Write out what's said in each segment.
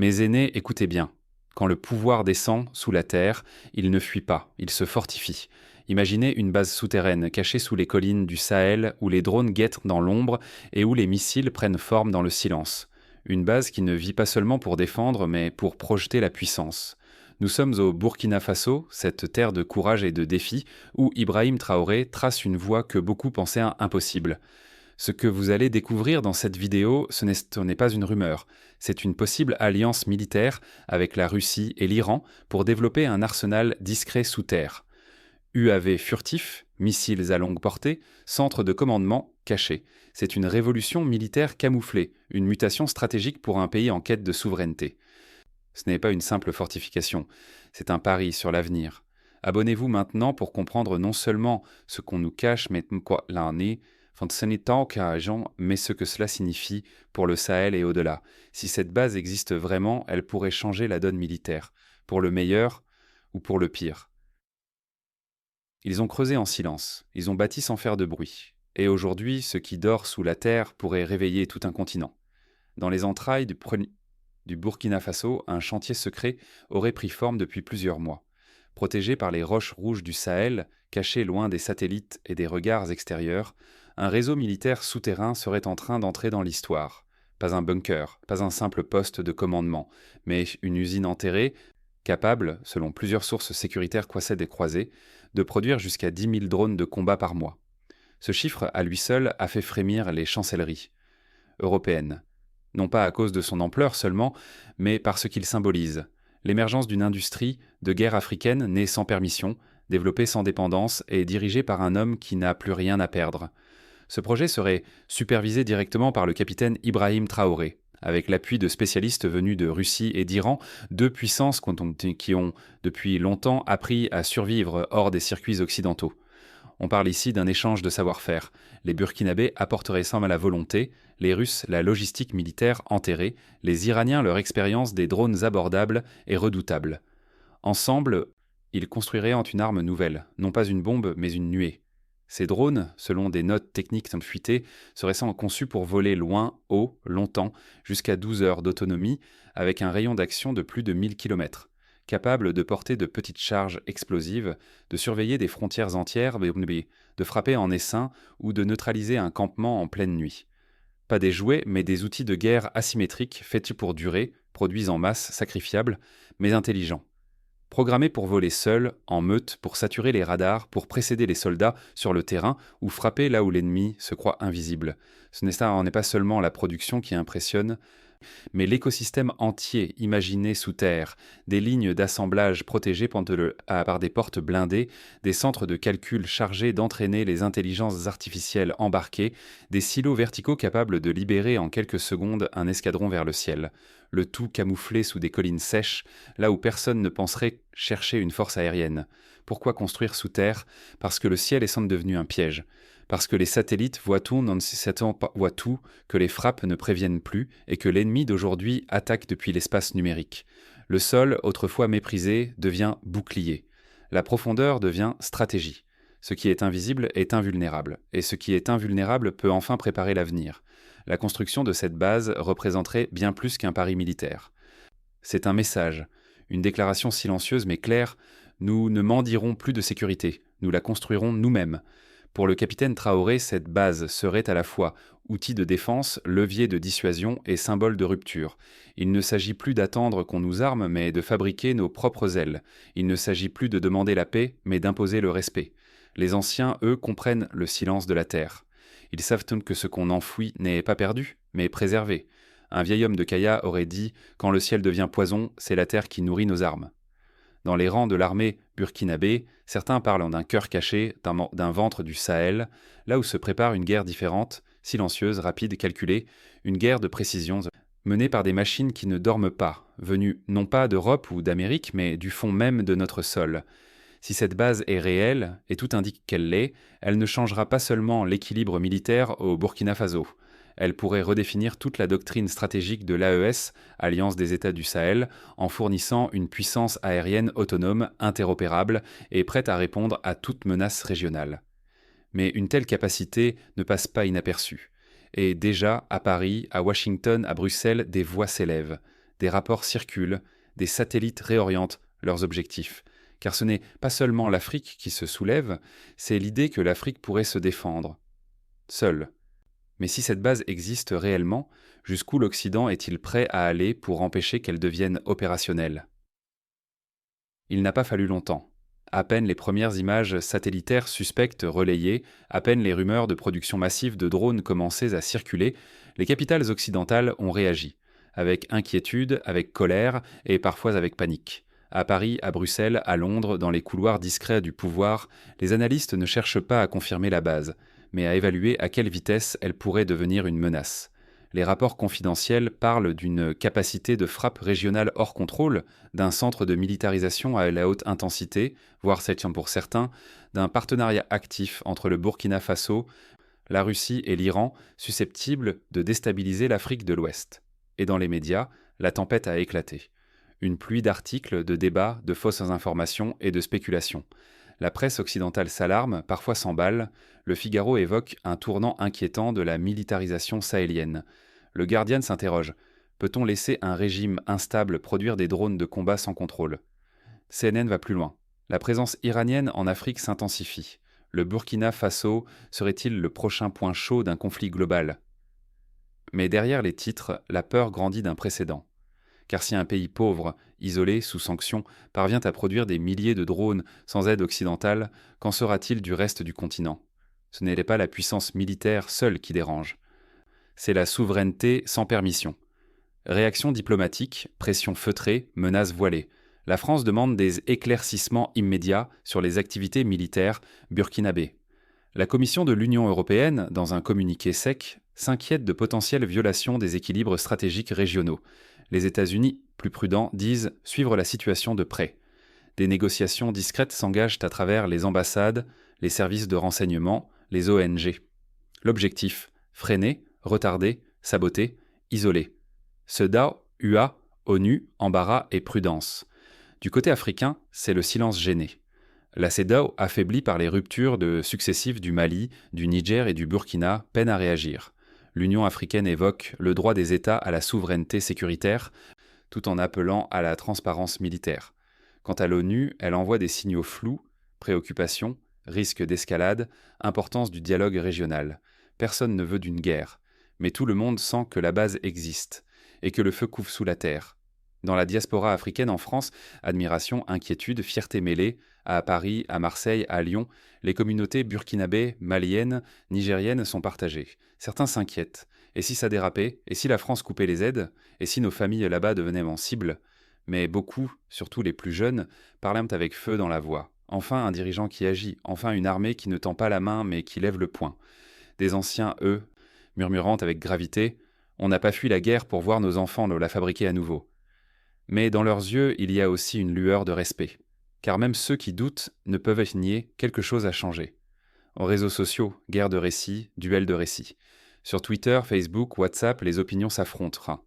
Mes aînés, écoutez bien. Quand le pouvoir descend sous la terre, il ne fuit pas, il se fortifie. Imaginez une base souterraine cachée sous les collines du Sahel où les drones guettent dans l'ombre et où les missiles prennent forme dans le silence. Une base qui ne vit pas seulement pour défendre, mais pour projeter la puissance. Nous sommes au Burkina Faso, cette terre de courage et de défi, où Ibrahim Traoré trace une voie que beaucoup pensaient impossible. Ce que vous allez découvrir dans cette vidéo, ce n'est pas une rumeur, c'est une possible alliance militaire avec la Russie et l'Iran pour développer un arsenal discret sous terre. UAV furtif, missiles à longue portée, centre de commandement caché. C'est une révolution militaire camouflée, une mutation stratégique pour un pays en quête de souveraineté. Ce n'est pas une simple fortification, c'est un pari sur l'avenir. Abonnez-vous maintenant pour comprendre non seulement ce qu'on nous cache, mais quoi l'année, mais ce que cela signifie pour le Sahel et au-delà. Si cette base existe vraiment, elle pourrait changer la donne militaire, pour le meilleur ou pour le pire. Ils ont creusé en silence, ils ont bâti sans faire de bruit. Et aujourd'hui, ce qui dort sous la terre pourrait réveiller tout un continent. Dans les entrailles du Burkina Faso, un chantier secret aurait pris forme depuis plusieurs mois. Protégé par les roches rouges du Sahel, caché loin des satellites et des regards extérieurs, un réseau militaire souterrain serait en train d'entrer dans l'histoire. Pas un bunker, pas un simple poste de commandement, mais une usine enterrée, capable, selon plusieurs sources sécuritaires croisées et croisées, de produire jusqu'à 10 000 drones de combat par mois. Ce chiffre, à lui seul, a fait frémir les chancelleries européennes. Non pas à cause de son ampleur seulement, mais par ce qu'il symbolise. L'émergence d'une industrie de guerre africaine née sans permission, développée sans dépendance et dirigée par un homme qui n'a plus rien à perdre. Ce projet serait supervisé directement par le capitaine Ibrahim Traoré, avec l'appui de spécialistes venus de Russie et d'Iran, deux puissances qui ont depuis longtemps appris à survivre hors des circuits occidentaux. On parle ici d'un échange de savoir-faire. Les Burkinabés apporteraient sans la volonté, les Russes la logistique militaire enterrée, les Iraniens leur expérience des drones abordables et redoutables. Ensemble, ils construiraient une arme nouvelle, non pas une bombe, mais une nuée. Ces drones, selon des notes techniques fuitées, seraient conçus pour voler loin, haut, longtemps, jusqu'à 12 heures d'autonomie, avec un rayon d'action de plus de 1000 km. Capables de porter de petites charges explosives, de surveiller des frontières entières, de frapper en essaim ou de neutraliser un campement en pleine nuit. Pas des jouets, mais des outils de guerre asymétriques faits pour durer, produits en masse, sacrifiables, mais intelligents. Programmés pour voler seuls, en meute, pour saturer les radars, pour précéder les soldats sur le terrain ou frapper là où l'ennemi se croit invisible. Ce n'est pas seulement la production qui impressionne, mais l'écosystème entier imaginé sous terre, des lignes d'assemblage protégées par des portes blindées, des centres de calcul chargés d'entraîner les intelligences artificielles embarquées, des silos verticaux capables de libérer en quelques secondes un escadron vers le ciel. Le tout camouflé sous des collines sèches, là où personne ne penserait chercher une force aérienne. Pourquoi construire sous terre ? Parce que le ciel est devenu un piège. Parce que les satellites voient tout, que les frappes ne préviennent plus et que l'ennemi d'aujourd'hui attaque depuis l'espace numérique. Le sol, autrefois méprisé, devient bouclier. La profondeur devient stratégie. Ce qui est invisible est invulnérable, et ce qui est invulnérable peut enfin préparer l'avenir. La construction de cette base représenterait bien plus qu'un pari militaire. C'est un message, une déclaration silencieuse mais claire. Nous ne mendirons plus de sécurité, nous la construirons nous-mêmes. Pour le capitaine Traoré, cette base serait à la fois outil de défense, levier de dissuasion et symbole de rupture. Il ne s'agit plus d'attendre qu'on nous arme, mais de fabriquer nos propres ailes. Il ne s'agit plus de demander la paix, mais d'imposer le respect. Les anciens, eux, comprennent le silence de la terre. Ils savent que ce qu'on enfouit n'est pas perdu, mais préservé. Un vieil homme de Kaya aurait dit « Quand le ciel devient poison, c'est la terre qui nourrit nos armes ». Dans les rangs de l'armée burkinabé, certains parlent d'un cœur caché, d'un ventre du Sahel, là où se prépare une guerre différente, silencieuse, rapide, calculée, une guerre de précision, menée par des machines qui ne dorment pas, venues non pas d'Europe ou d'Amérique, mais du fond même de notre sol. Si cette base est réelle, et tout indique qu'elle l'est, elle ne changera pas seulement l'équilibre militaire au Burkina Faso. Elle pourrait redéfinir toute la doctrine stratégique de l'AES, Alliance des États du Sahel, en fournissant une puissance aérienne autonome, interopérable et prête à répondre à toute menace régionale. Mais une telle capacité ne passe pas inaperçue. Et déjà, à Paris, à Washington, à Bruxelles, des voix s'élèvent. des rapports circulent, des satellites réorientent leurs objectifs. Car ce n'est pas seulement l'Afrique qui se soulève, c'est l'idée que l'Afrique pourrait se défendre, seule. Mais si cette base existe réellement, jusqu'où l'Occident est-il prêt à aller pour empêcher qu'elle devienne opérationnelle ? Il n'a pas fallu longtemps. À peine les premières images satellitaires suspectes relayées, à peine les rumeurs de production massive de drones commençaient à circuler, les capitales occidentales ont réagi, avec inquiétude, avec colère et parfois avec panique. À Paris, à Bruxelles, à Londres, dans les couloirs discrets du pouvoir, les analystes ne cherchent pas à confirmer la base, mais à évaluer à quelle vitesse elle pourrait devenir une menace. Les rapports confidentiels parlent d'une capacité de frappe régionale hors contrôle, d'un centre de militarisation à la haute intensité, voire pour certains, d'un partenariat actif entre le Burkina Faso, la Russie et l'Iran, susceptible de déstabiliser l'Afrique de l'Ouest. Et dans les médias, la tempête a éclaté. Une pluie d'articles, de débats, de fausses informations et de spéculations. La presse occidentale s'alarme, parfois s'emballe. Le Figaro évoque un tournant inquiétant de la militarisation sahélienne. Le Guardian s'interroge. Peut-on laisser un régime instable produire des drones de combat sans contrôle ? CNN va plus loin. La présence iranienne en Afrique s'intensifie. Le Burkina Faso serait-il le prochain point chaud d'un conflit global ? Mais derrière les titres, la peur grandit d'un précédent. Car si un pays pauvre, isolé, sous sanctions, parvient à produire des milliers de drones sans aide occidentale, qu'en sera-t-il du reste du continent ? Ce n'est pas la puissance militaire seule qui dérange. C'est la souveraineté sans permission. Réaction diplomatique, pression feutrée, menaces voilées. La France demande des éclaircissements immédiats sur les activités militaires burkinabées. La Commission de l'Union européenne, dans un communiqué sec, s'inquiète de potentielles violations des équilibres stratégiques régionaux. Les États-Unis, plus prudents, disent suivre la situation de près. Des négociations discrètes s'engagent à travers les ambassades, les services de renseignement, les ONG. L'objectif, freiner, retarder, saboter, isoler. CEDAW, UA, ONU, embarras et prudence. Du côté africain, c'est le silence gêné. La CEDAW, affaiblie par les ruptures successives du Mali, du Niger et du Burkina, peine à réagir. L'Union africaine évoque le droit des États à la souveraineté sécuritaire, tout en appelant à la transparence militaire. Quant à l'ONU, elle envoie des signaux flous, préoccupations, risque d'escalade, importance du dialogue régional. Personne ne veut d'une guerre, mais tout le monde sent que la base existe, et que le feu couve sous la terre. Dans la diaspora africaine en France, admiration, inquiétude, fierté mêlée, à Paris, à Marseille, à Lyon, les communautés burkinabées, maliennes, nigériennes sont partagées. Certains s'inquiètent. Et si ça dérapait ? Et si la France coupait les aides ? Et si nos familles là-bas devenaient en cible ? Mais beaucoup, surtout les plus jeunes, parlent avec feu dans la voix. Enfin un dirigeant qui agit, enfin une armée qui ne tend pas la main mais qui lève le poing. Des anciens, eux, murmurant avec gravité « On n'a pas fui la guerre pour voir nos enfants la fabriquer à nouveau ». Mais dans leurs yeux, il y a aussi une lueur de respect. Car même ceux qui doutent ne peuvent nier quelque chose a changé. En réseaux sociaux, guerre de récits, duel de récits. Sur Twitter, Facebook, WhatsApp, les opinions s'affrontent.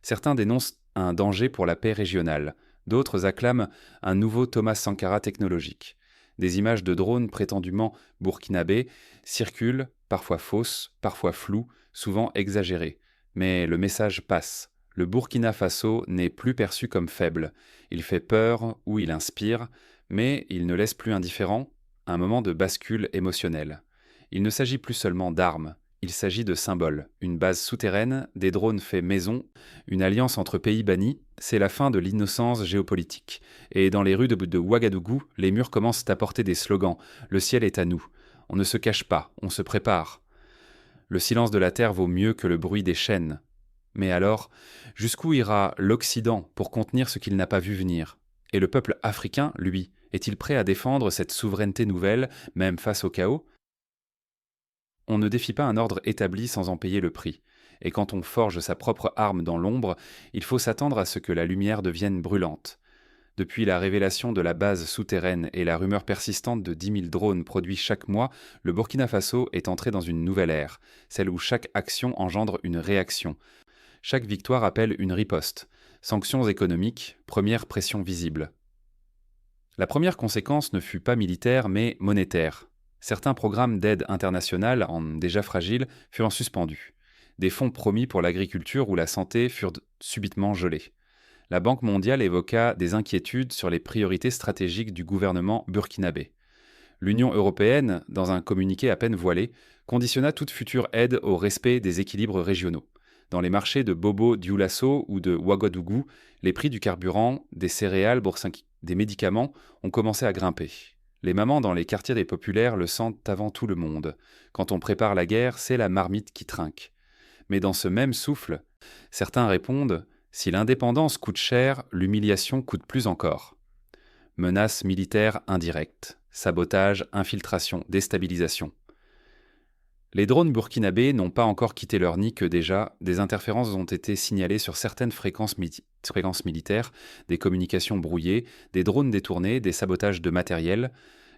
Certains dénoncent un danger pour la paix régionale. D'autres acclament un nouveau Thomas Sankara technologique. Des images de drones prétendument burkinabés circulent, parfois fausses, parfois floues, souvent exagérées. Mais le message passe. Le Burkina Faso n'est plus perçu comme faible. Il fait peur ou il inspire, mais il ne laisse plus indifférent, un moment de bascule émotionnelle. Il ne s'agit plus seulement d'armes, il s'agit de symboles. Une base souterraine, des drones faits maison, une alliance entre pays bannis, c'est la fin de l'innocence géopolitique. Et dans les rues de Ouagadougou, les murs commencent à porter des slogans. Le ciel est à nous. On ne se cache pas, on se prépare. Le silence de la terre vaut mieux que le bruit des chaînes. Mais alors, jusqu'où ira l'Occident pour contenir ce qu'il n'a pas vu venir ? Et le peuple africain, lui, est-il prêt à défendre cette souveraineté nouvelle, même face au chaos ? On ne défie pas un ordre établi sans en payer le prix. Et quand on forge sa propre arme dans l'ombre, il faut s'attendre à ce que la lumière devienne brûlante. Depuis la révélation de la base souterraine et la rumeur persistante de 10 000 drones produits chaque mois, le Burkina Faso est entré dans une nouvelle ère, celle où chaque action engendre une réaction. Chaque victoire appelle une riposte. Sanctions économiques, première pression visible. La première conséquence ne fut pas militaire, mais monétaire. Certains programmes d'aide internationale, déjà fragiles, furent suspendus. Des fonds promis pour l'agriculture ou la santé furent subitement gelés. La Banque mondiale évoqua des inquiétudes sur les priorités stratégiques du gouvernement burkinabé. L'Union européenne, dans un communiqué à peine voilé, conditionna toute future aide au respect des équilibres régionaux. Dans les marchés de Bobo-Dioulasso ou de Ouagadougou, les prix du carburant, des céréales, des médicaments ont commencé à grimper. Les mamans dans les quartiers des populaires le sentent avant tout le monde. Quand on prépare la guerre, c'est la marmite qui trinque. Mais dans ce même souffle, certains répondent: si l'indépendance coûte cher, l'humiliation coûte plus encore. Menaces militaires indirectes, sabotage, infiltration, déstabilisation. Les drones burkinabés n'ont pas encore quitté leur nid que déjà des interférences ont été signalées sur certaines fréquences militaires, des communications brouillées, des drones détournés, des sabotages de matériel.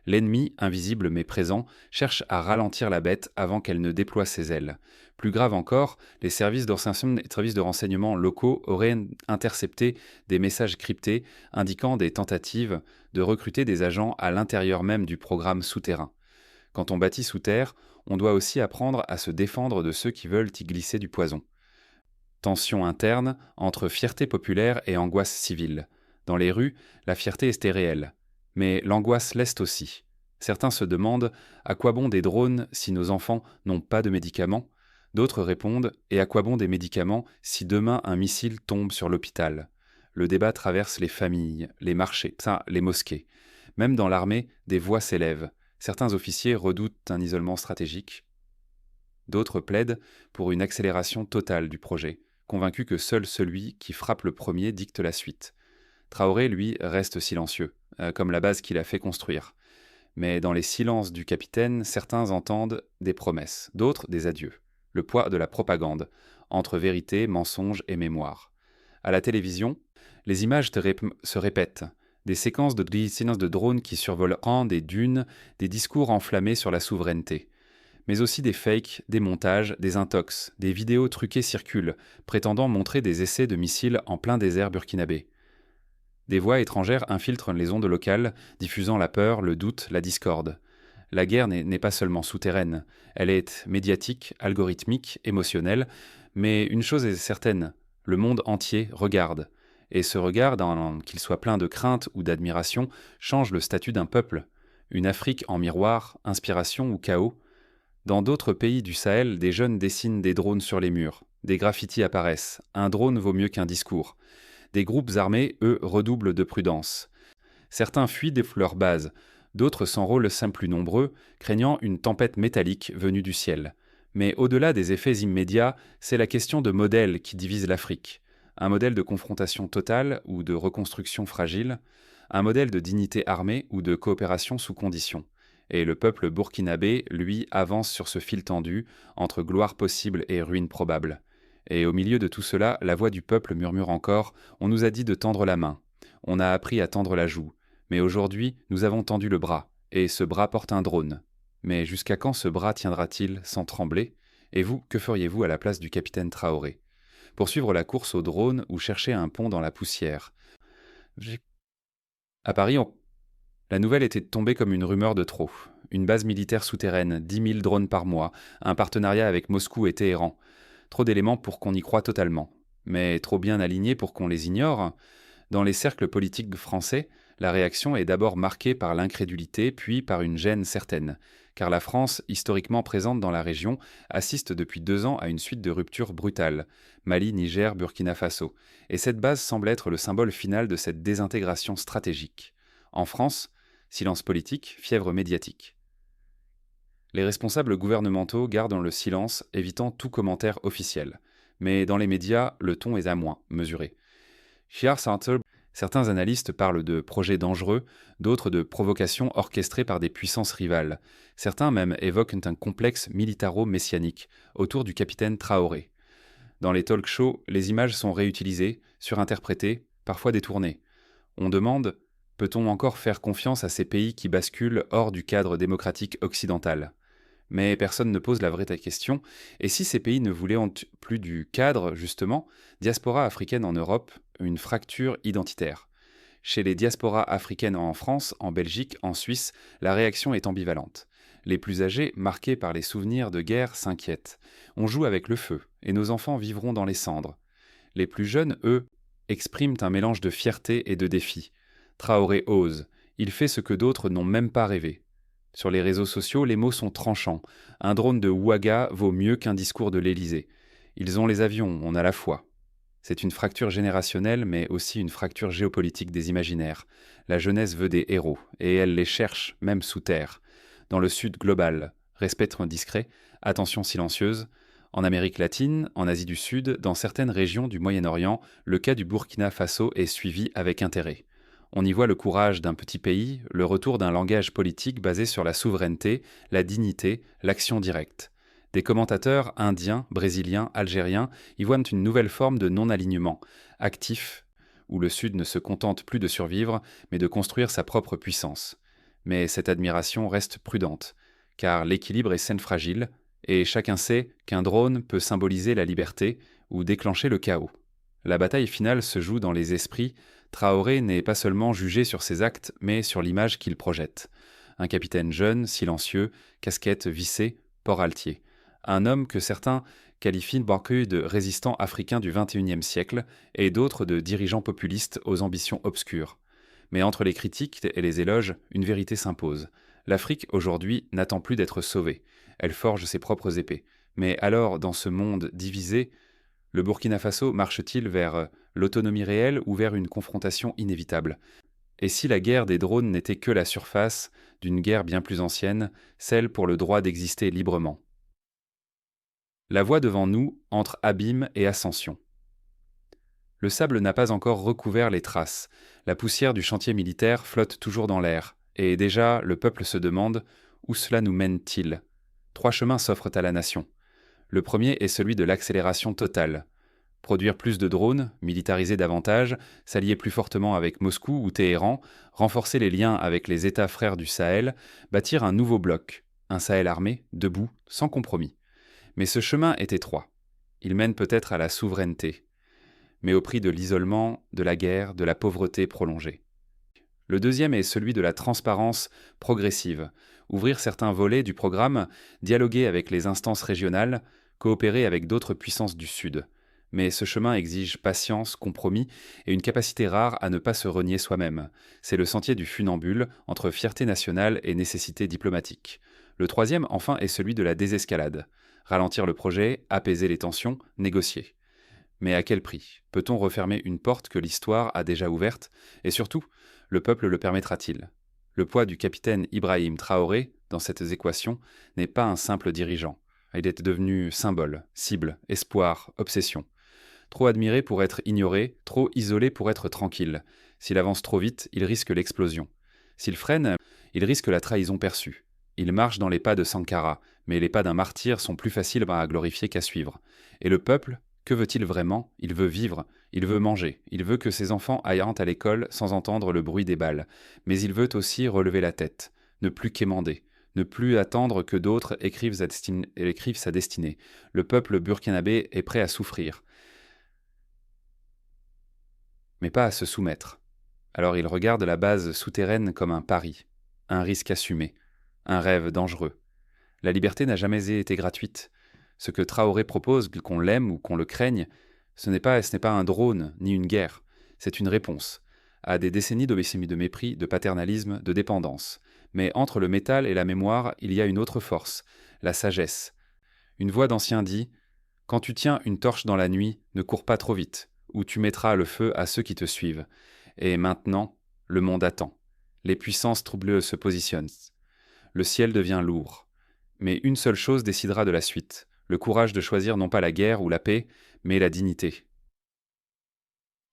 L'ennemi, invisible mais présent, cherche à ralentir la bête avant qu'elle ne déploie ses ailes. Plus grave encore, les services de renseignement locaux auraient intercepté des messages cryptés indiquant des tentatives de recruter des agents à l'intérieur même du programme souterrain. Quand on bâtit sous terre, on doit aussi apprendre à se défendre de ceux qui veulent y glisser du poison. Tension interne entre fierté populaire et angoisse civile. Dans les rues, la fierté était réelle. Mais l'angoisse l'est aussi. Certains se demandent à quoi bon des drones si nos enfants n'ont pas de médicaments. D'autres répondent: et à quoi bon des médicaments si demain un missile tombe sur l'hôpital? Le débat traverse les familles, les marchés, les mosquées. Même dans l'armée, des voix s'élèvent. Certains officiers redoutent un isolement stratégique. D'autres plaident pour une accélération totale du projet, convaincus que seul celui qui frappe le premier dicte la suite. Traoré, lui, reste silencieux, comme la base qu'il a fait construire. Mais dans les silences du capitaine, certains entendent des promesses, d'autres des adieux. Le poids de la propagande, entre vérité, mensonge et mémoire. À la télévision, les images se répètent. Des séquences de drones qui survoleront des dunes, des discours enflammés sur la souveraineté. Mais aussi des fakes, des montages, des intox, des vidéos truquées circulent, prétendant montrer des essais de missiles en plein désert burkinabé. Des voix étrangères infiltrent les ondes locales, diffusant la peur, le doute, la discorde. La guerre n'est pas seulement souterraine, elle est médiatique, algorithmique, émotionnelle, mais une chose est certaine, le monde entier regarde. Et ce regard, qu'il soit plein de crainte ou d'admiration, change le statut d'un peuple. Une Afrique en miroir, inspiration ou chaos. Dans d'autres pays du Sahel, des jeunes dessinent des drones sur les murs. Des graffitis apparaissent. Un drone vaut mieux qu'un discours. Des groupes armés, eux, redoublent de prudence. Certains fuient leurs bases. D'autres s'enrôlent plus nombreux, craignant une tempête métallique venue du ciel. Mais au-delà des effets immédiats, c'est la question de modèle qui divise l'Afrique. Un modèle de confrontation totale ou de reconstruction fragile, un modèle de dignité armée ou de coopération sous conditions. Et le peuple burkinabé, lui, avance sur ce fil tendu, entre gloire possible et ruine probable. Et au milieu de tout cela, la voix du peuple murmure encore: on nous a dit de tendre la main, on a appris à tendre la joue, mais aujourd'hui, nous avons tendu le bras, et ce bras porte un drone. Mais jusqu'à quand ce bras tiendra-t-il sans trembler? Et vous, que feriez-vous à la place du capitaine Traoré? Poursuivre la course au drone ou chercher un pont dans la poussière? À Paris, la nouvelle était tombée comme une rumeur de trop. Une base militaire souterraine, 10 000 drones par mois, un partenariat avec Moscou et Téhéran. Trop d'éléments pour qu'on y croie totalement. Mais trop bien alignés pour qu'on les ignore. Dans les cercles politiques français, la réaction est d'abord marquée par l'incrédulité, puis par une gêne certaine. Car la France, historiquement présente dans la région, assiste depuis 2 ans à une suite de ruptures brutales. Mali, Niger, Burkina Faso. Et cette base semble être le symbole final de cette désintégration stratégique. En France, silence politique, fièvre médiatique. Les responsables gouvernementaux gardent le silence, évitant tout commentaire officiel. Mais dans les médias, le ton est à moins mesuré. Certains analystes parlent de projets dangereux, d'autres de provocations orchestrées par des puissances rivales. Certains même évoquent un complexe militaro-messianique autour du capitaine Traoré. Dans les talk-shows, les images sont réutilisées, surinterprétées, parfois détournées. On demande: peut-on encore faire confiance à ces pays qui basculent hors du cadre démocratique occidental? Mais personne ne pose la vraie question. Et si ces pays ne voulaient plus du cadre, justement, diaspora africaine en Europe, une fracture identitaire. Chez les diasporas africaines en France, en Belgique, en Suisse, la réaction est ambivalente. Les plus âgés, marqués par les souvenirs de guerre, s'inquiètent. On joue avec le feu, et nos enfants vivront dans les cendres. Les plus jeunes, eux, expriment un mélange de fierté et de défi. Traoré ose, il fait ce que d'autres n'ont même pas rêvé. Sur les réseaux sociaux, les mots sont tranchants. Un drone de Ouaga vaut mieux qu'un discours de l'Élysée. Ils ont les avions, on a la foi. C'est une fracture générationnelle, mais aussi une fracture géopolitique des imaginaires. La jeunesse veut des héros, et elle les cherche, même sous terre. Dans le Sud global, respect discret, attention silencieuse. En Amérique latine, en Asie du Sud, dans certaines régions du Moyen-Orient, le cas du Burkina Faso est suivi avec intérêt. On y voit le courage d'un petit pays, le retour d'un langage politique basé sur la souveraineté, la dignité, l'action directe. Des commentateurs indiens, brésiliens, algériens y voient une nouvelle forme de non-alignement, actif, où le Sud ne se contente plus de survivre, mais de construire sa propre puissance. Mais cette admiration reste prudente, car l'équilibre est scène fragile, et chacun sait qu'un drone peut symboliser la liberté ou déclencher le chaos. La bataille finale se joue dans les esprits. Traoré n'est pas seulement jugé sur ses actes, mais sur l'image qu'il projette. Un capitaine jeune, silencieux, casquette vissée, port altier. Un homme que certains qualifient de résistant africain du XXIe siècle et d'autres de dirigeant populiste aux ambitions obscures. Mais entre les critiques et les éloges, une vérité s'impose. L'Afrique, aujourd'hui, n'attend plus d'être sauvée. Elle forge ses propres épées. Mais alors, dans ce monde divisé, le Burkina Faso marche-t-il vers l'autonomie réelle ou vers une confrontation inévitable? Et si la guerre des drones n'était que la surface d'une guerre bien plus ancienne, celle pour le droit d'exister librement? La voie devant nous entre abîme et ascension. Le sable n'a pas encore recouvert les traces. La poussière du chantier militaire flotte toujours dans l'air. Et déjà, le peuple se demande où cela nous mène-t-il? 3 chemins s'offrent à la nation. Le premier est celui de l'accélération totale. Produire plus de drones, militariser davantage, s'allier plus fortement avec Moscou ou Téhéran, renforcer les liens avec les États frères du Sahel, bâtir un nouveau bloc, un Sahel armé, debout, sans compromis. Mais ce chemin est étroit. Il mène peut-être à la souveraineté, mais au prix de l'isolement, de la guerre, de la pauvreté prolongée. Le deuxième est celui de la transparence progressive. Ouvrir certains volets du programme, dialoguer avec les instances régionales, coopérer avec d'autres puissances du Sud. Mais ce chemin exige patience, compromis et une capacité rare à ne pas se renier soi-même. C'est le sentier du funambule entre fierté nationale et nécessité diplomatique. Le troisième, enfin, est celui de la désescalade. Ralentir le projet, apaiser les tensions, négocier. Mais à quel prix? Peut-on refermer une porte que l'histoire a déjà ouverte? Et surtout, le peuple le permettra-t-il? Le poids du capitaine Ibrahim Traoré, dans cette équation, n'est pas un simple dirigeant. Il est devenu symbole, cible, espoir, obsession. Trop admiré pour être ignoré, trop isolé pour être tranquille. S'il avance trop vite, il risque l'explosion. S'il freine, il risque la trahison perçue. Il marche dans les pas de Sankara, mais les pas d'un martyr sont plus faciles à glorifier qu'à suivre. Et le peuple, que veut-il vraiment? Il veut vivre, il veut manger, il veut que ses enfants aillent à l'école sans entendre le bruit des balles. Mais il veut aussi relever la tête, ne plus quémander, ne plus attendre que d'autres écrivent sa destinée. Le peuple burkinabé est prêt à souffrir, mais pas à se soumettre. Alors il regarde la base souterraine comme un pari, un risque assumé, un rêve dangereux. La liberté n'a jamais été gratuite. Ce que Traoré propose, qu'on l'aime ou qu'on le craigne, ce n'est pas un drone ni une guerre. C'est une réponse à des décennies de mépris, de paternalisme, de dépendance. Mais entre le métal et la mémoire, il y a une autre force, la sagesse. Une voix d'ancien dit « Quand tu tiens une torche dans la nuit, ne cours pas trop vite, ou tu mettras le feu à ceux qui te suivent. » Et maintenant, le monde attend. Les puissances troubleuses se positionnent. Le ciel devient lourd. Mais une seule chose décidera de la suite, le courage de choisir non pas la guerre ou la paix, mais la dignité.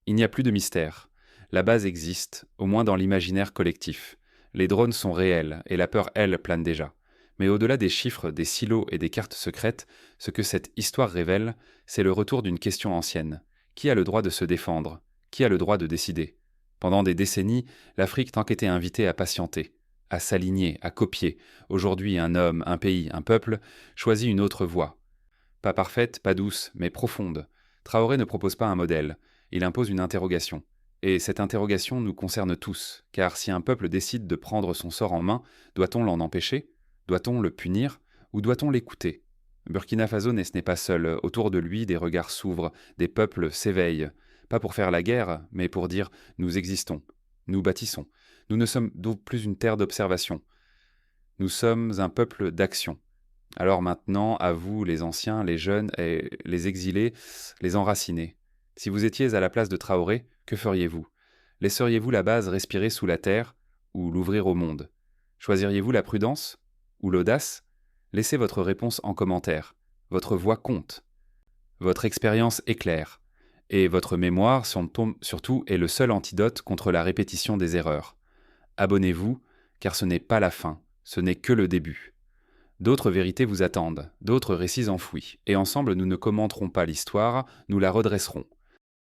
Il n'y a plus de mystère. La base existe, au moins dans l'imaginaire collectif. Les drones sont réels, et la peur, elle, plane déjà. Mais au-delà des chiffres, des silos et des cartes secrètes, ce que cette histoire révèle, c'est le retour d'une question ancienne. Qui a le droit de se défendre? Qui a le droit de décider? Pendant des décennies, l'Afrique tant qu'était invitée à patienter, à s'aligner, à copier. Aujourd'hui, un homme, un pays, un peuple choisit une autre voie. Pas parfaite, pas douce, mais profonde. Traoré ne propose pas un modèle, il impose une interrogation. Et cette interrogation nous concerne tous, car si un peuple décide de prendre son sort en main, doit-on l'en empêcher? Doit-on le punir? Ou doit-on l'écouter? Burkina Faso n'est pas seul, autour de lui des regards s'ouvrent, des peuples s'éveillent. Pas pour faire la guerre, mais pour dire « nous existons, nous bâtissons. Nous ne sommes donc plus une terre d'observation. Nous sommes un peuple d'action. » Alors maintenant, à vous, les anciens, les jeunes et les exilés, les enracinés. Si vous étiez à la place de Traoré, que feriez-vous? Laisseriez-vous la base respirer sous la terre ou l'ouvrir au monde? Choisiriez-vous la prudence ou l'audace? Laissez votre réponse en commentaire. Votre voix compte. Votre expérience éclaire. Et votre mémoire, surtout, est le seul antidote contre la répétition des erreurs. Abonnez-vous, car ce n'est pas la fin, ce n'est que le début. D'autres vérités vous attendent, d'autres récits enfouis, et ensemble nous ne commenterons pas l'histoire, nous la redresserons.